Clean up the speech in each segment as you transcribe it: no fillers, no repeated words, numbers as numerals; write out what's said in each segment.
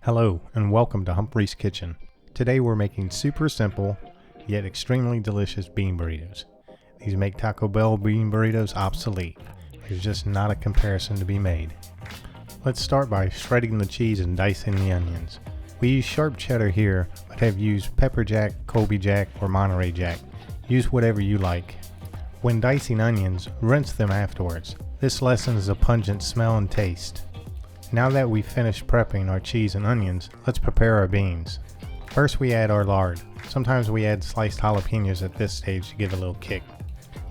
Hello and welcome to Humphrey's Kitchen. Today we're making super simple yet extremely delicious bean burritos. These make Taco Bell bean burritos obsolete. There's just not a comparison to be made. Let's start by shredding the cheese and dicing the onions. We use sharp cheddar here, but have used pepper jack, Colby jack, or Monterey jack. Use whatever you like. When dicing onions, rinse them afterwards. This lessens the pungent smell and taste. Now that we've finished prepping our cheese and onions, let's prepare our beans. First we add our lard. Sometimes we add sliced jalapenos at this stage to give a little kick.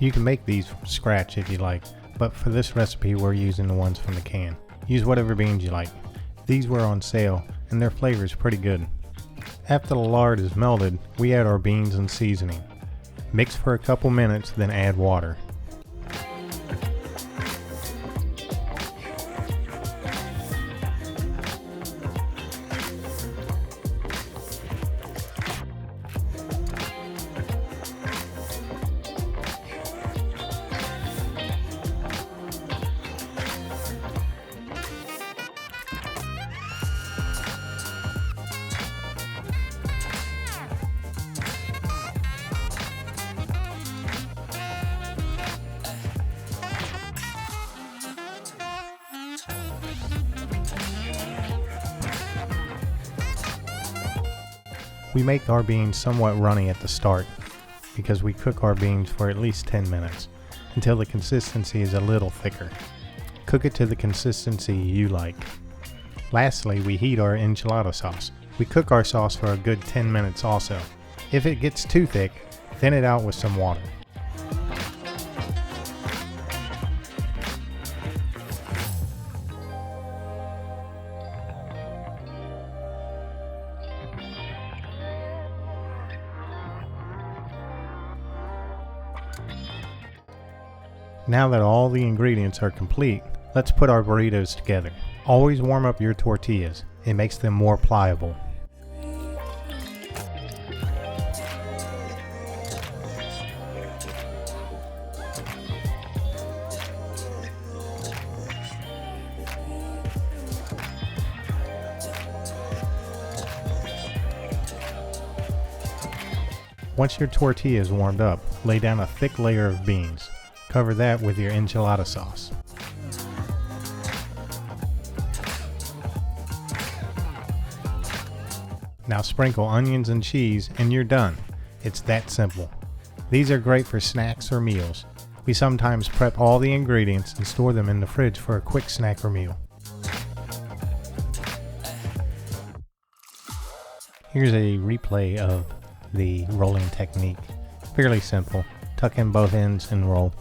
You can make these from scratch if you like, but for this recipe we're using the ones from the can. Use whatever beans you like. These were on sale and their flavor is pretty good. After the lard is melted, we add our beans and seasoning. Mix for a couple minutes, then add water. We make our beans somewhat runny at the start because we cook our beans for at least 10 minutes until the consistency is a little thicker. Cook it to the consistency you like. Lastly, we heat our enchilada sauce. We cook our sauce for a good 10 minutes also. If it gets too thick, thin it out with some water. Now that all the ingredients are complete, let's put our burritos together. Always warm up your tortillas. It makes them more pliable. Once your tortilla is warmed up, lay down a thick layer of beans. Cover that with your enchilada sauce. Now sprinkle onions and cheese and you're done. It's that simple. These are great for snacks or meals. We sometimes prep all the ingredients and store them in the fridge for a quick snack or meal. Here's a replay of the rolling technique. Fairly simple. Tuck in both ends and roll.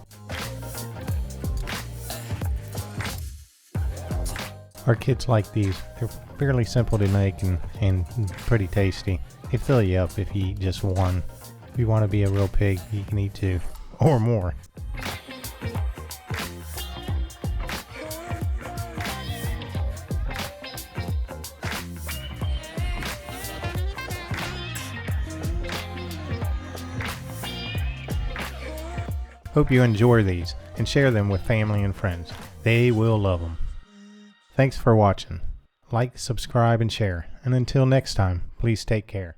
Our kids like these. They're fairly simple to make and pretty tasty. They fill you up if you eat just one. If you want to be a real pig, you can eat two or more. Hope you enjoy these and share them with family and friends. They will love them. Thanks for watching. Like, subscribe, and share. And until next time, please take care.